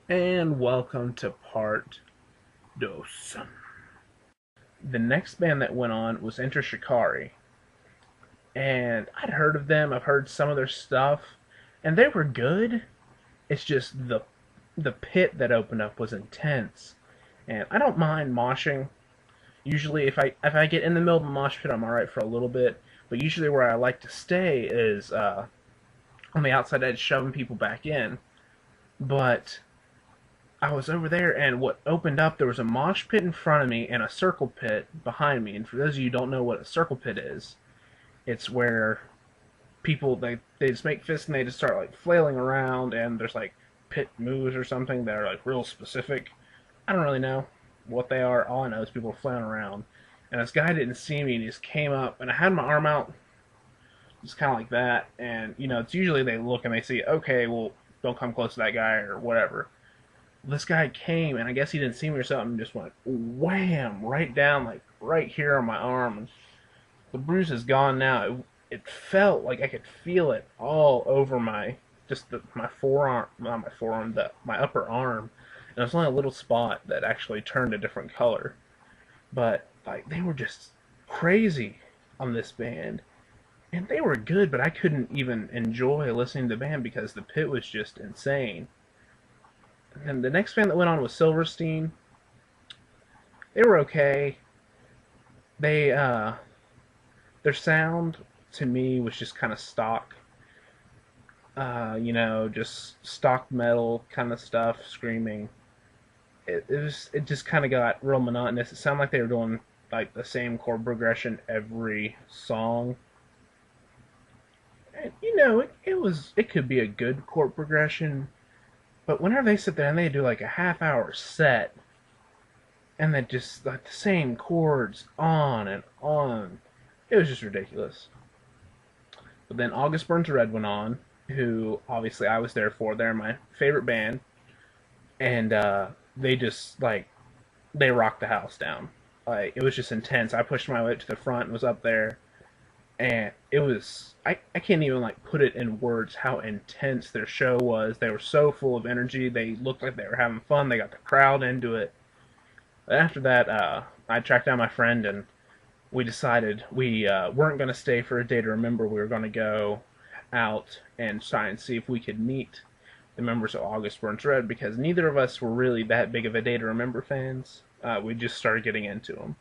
And welcome to part dos. The next band that went on was Enter Shikari, and I'd heard of them. I've heard some of their stuff, and they were good. It's just the pit that opened up was intense, and I don't mind moshing. Usually, if I get in the middle of a mosh pit, I'm all right for a little bit. But usually, where I like to stay is on the outside edge, shoving people back in. But I was over there, and what opened up, there was a mosh pit in front of me and a circle pit behind me. And for those of you who don't know what a circle pit is, it's where people they just make fists and they just start like flailing around, and there's like pit moves or something that are like real specific. I don't really know what they are. All I know is people are flailing around. And this guy didn't see me, and he just came up, and I had my arm out, just kind of like that. And it's usually they look and they see, okay, well, don't come close to that guy or whatever. This guy came, and I guess he didn't see me or something, just went wham right down, like right here on my arm. And the bruise is gone now. It felt like I could feel it all over my forearm, not my forearm, my upper arm. And it was only a little spot that actually turned a different color. But like they were just crazy on this band, and they were good, but I couldn't even enjoy listening to the band because the pit was just insane. And the next band that went on was Silverstein. They were okay. They their sound to me was just kind of stock. Just stock metal kind of stuff, screaming. It just kind of got real monotonous. It sounded like they were doing like the same chord progression every song. And it could be a good chord progression, but whenever they sit there and they do like a half-hour set, and then just like the same chords on and on, it was just ridiculous. But then August Burns Red went on, who obviously I was there for. They're my favorite band, and they just like they rocked the house down. Like it was just intense. I pushed my way up to the front and was up there, and it was I can't even like put it in words how intense their show was. They were so full of energy. They looked like they were having fun. They got the crowd into it. But after that, I tracked down my friend, and we decided we weren't going to stay for a day to remember. We were going to go out and try and see if we could meet the members of August Burns Red because neither of us were really that big of a day to remember fans. We just started getting into them.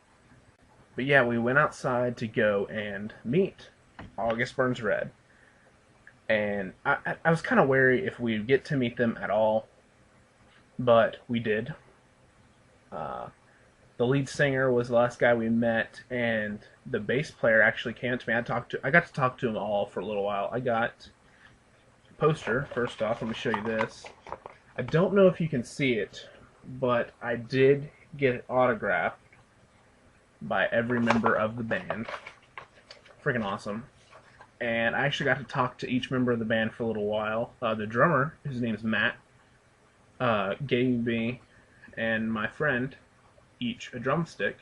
But yeah, we went outside to go and meet August Burns Red. And I was kind of wary if we'd get to meet them at all, but we did. Uh, the lead singer was the last guy we met, and the bass player actually came to me. I got to talk to them all for a little while. I got a poster. First off, let me show you this. I don't know if you can see it, but I did get it autographed by every member of the band. Freaking awesome. And I actually got to talk to each member of the band for a little while. The drummer, his name's Matt, gave me and my friend each a drumstick,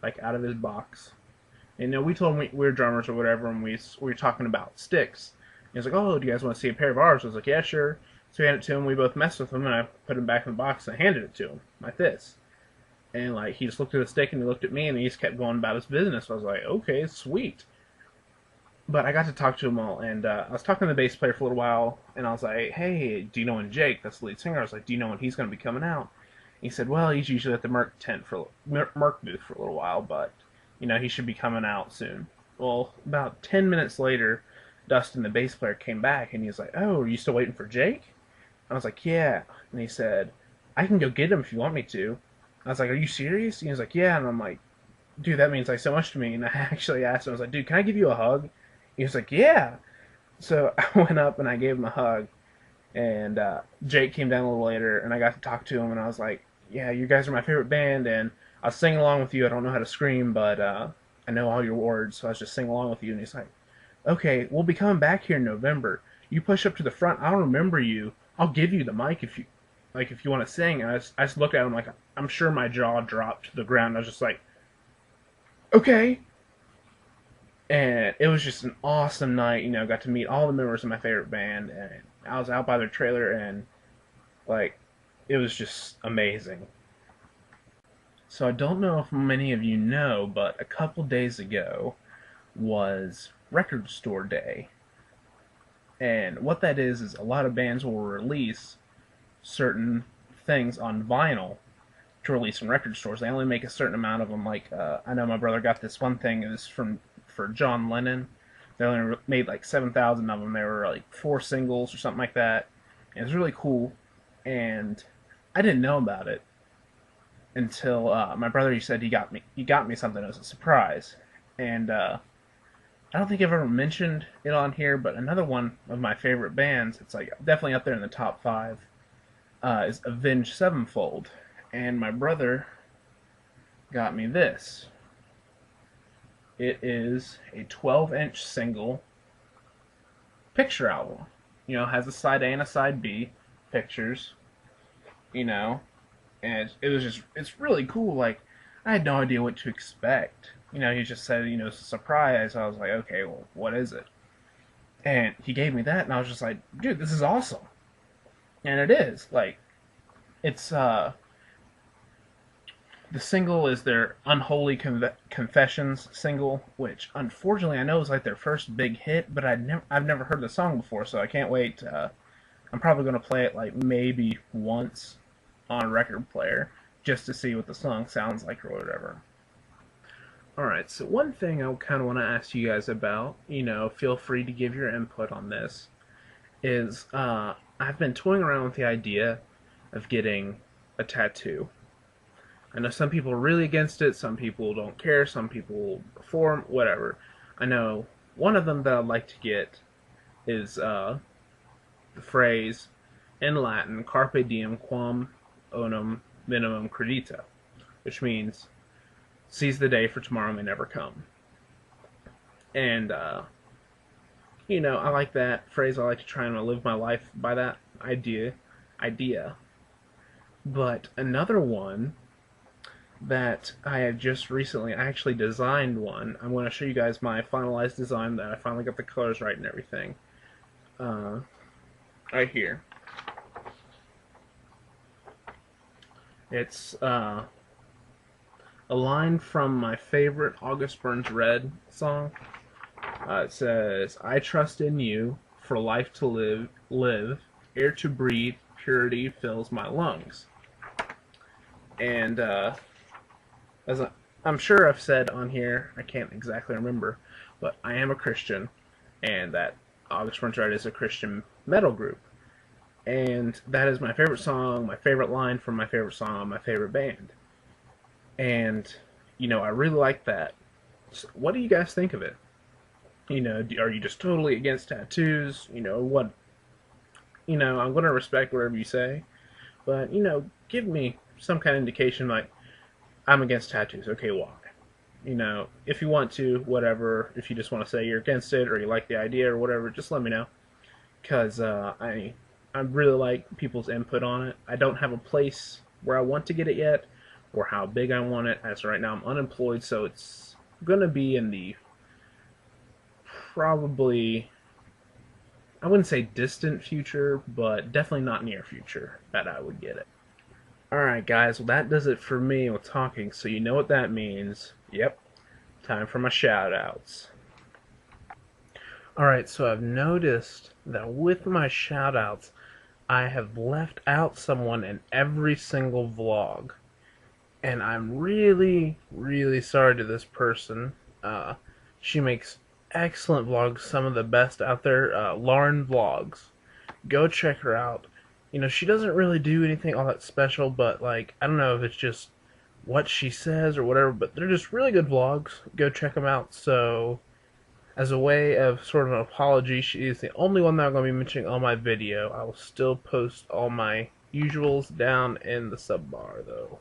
like out of his box. And we told him we were drummers or whatever, and we were talking about sticks. And he was like, "Oh, do you guys want to see a pair of ours?" I was like, "Yeah, sure." So we handed it to him. We both messed with him, and I put him back in the box and I handed it to him like this. And like he just looked at the stick and he looked at me and he just kept going about his business. So I was like, "Okay, sweet." But I got to talk to them all, and I was talking to the bass player for a little while, and I was like, "Hey, do you know when Jake, that's the lead singer?" I was like, "Do you know when he's going to be coming out?" He said, "Well, he's usually at the Merc booth for a little while, but he should be coming out soon." Well, about 10 minutes later, Dustin, the bass player, came back, and he was like, "Oh, are you still waiting for Jake?" I was like, "Yeah," and he said, "I can go get him if you want me to." I was like, "Are you serious?" And he was like, "Yeah," and I'm like, "Dude, that means like so much to me." And I actually asked him, I was like, "Dude, can I give you a hug?" He was like, "Yeah." So I went up and I gave him a hug, and Jake came down a little later, and I got to talk to him, and I was like, "Yeah, you guys are my favorite band, and I was singing along with you. I don't know how to scream, but I know all your words, so I was just singing along with you." And he's like, "Okay, we'll be coming back here in November. You push up to the front. I'll remember you. I'll give you the mic if you want to sing." And I just looked at him like I'm sure my jaw dropped to the ground. I was just like, "Okay." And it was just an awesome night. Got to meet all the members of my favorite band, and I was out by their trailer, and like it was just amazing. So I don't know if many of you know, but a couple days ago was Record Store Day. And what that is a lot of bands will release certain things on vinyl to release in record stores. They only make a certain amount of them. Like I know my brother got this one thing. It was from for John Lennon. They only made like 7,000 of them. They were like 4 singles or something like that. And it was really cool. And I didn't know about it until my brother. He said he got me something as a surprise. And I don't think I've ever mentioned it on here, but another one of my favorite bands. It's like definitely up there in the top five. Is Avenged Sevenfold, and my brother got me this. It is a 12-inch single picture album. Has a side A and a side B pictures. You know, and it's really cool. Like, I had no idea what to expect. He just said, it's a surprise. I was like, okay, well, what is it? And he gave me that, and I was just like, dude, this is awesome. And it is. Like, it's, the single is their Unholy Confessions single, which unfortunately I know is like their first big hit, but I've never heard the song before, so I can't wait. I'm probably gonna play it like maybe once on a record player just to see what the song sounds like or whatever. Alright, so one thing I kind of want to ask you guys about, feel free to give your input on this, is I've been toying around with the idea of getting a tattoo. I know some people are really against it, some people don't care, some people perform, whatever. I know one of them that I'd like to get is the phrase in Latin, Carpe diem quam onum minimum credita, which means seize the day, for tomorrow may never come. And, I like that phrase. I like to try and live my life by that idea. But another one that I have just recently, I actually designed one. I'm going to show you guys my finalized design that I finally got the colors right and everything. Right here. It's, a line from my favorite August Burns Red song. It says, "I trust in you for life to live, air to breathe, purity fills my lungs." And I'm sure I've said on here, I can't exactly remember, but I am a Christian, and that August Burns Red is a Christian metal group. And that is my favorite song, my favorite line from my favorite song on my favorite band. And, I really like that. So what do you guys think of it? Are you just totally against tattoos? What? I'm going to respect whatever you say. But, give me some kind of indication like, I'm against tattoos. Okay, why? If you want to, whatever. If you just want to say you're against it or you like the idea or whatever, just let me know. Because I really like people's input on it. I don't have a place where I want to get it yet, or how big I want it. As of right now, I'm unemployed, so it's going to be in the probably, I wouldn't say distant future, but definitely not near future that I would get it. Alright guys, well that does it for me with talking, so you know what that means. Yep, time for my shoutouts. Alright, so I've noticed that with my shoutouts, I have left out someone in every single vlog. And I'm really, really sorry to this person. She makes excellent vlogs, some of the best out there. Lauren Vlogs. Go check her out. She doesn't really do anything all that special, but, like, I don't know if it's just what she says or whatever, but they're just really good vlogs. Go check them out. So, as a way of sort of an apology, she is the only one that I'm going to be mentioning on my video. I will still post all my usuals down in the sub bar, though.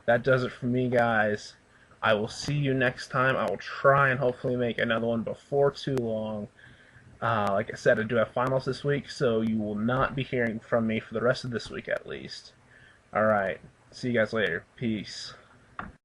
That does it for me, guys. I will see you next time. I will try and hopefully make another one before too long. Like I said, I do have finals this week, so you will not be hearing from me for the rest of this week at least. Alright, see you guys later. Peace.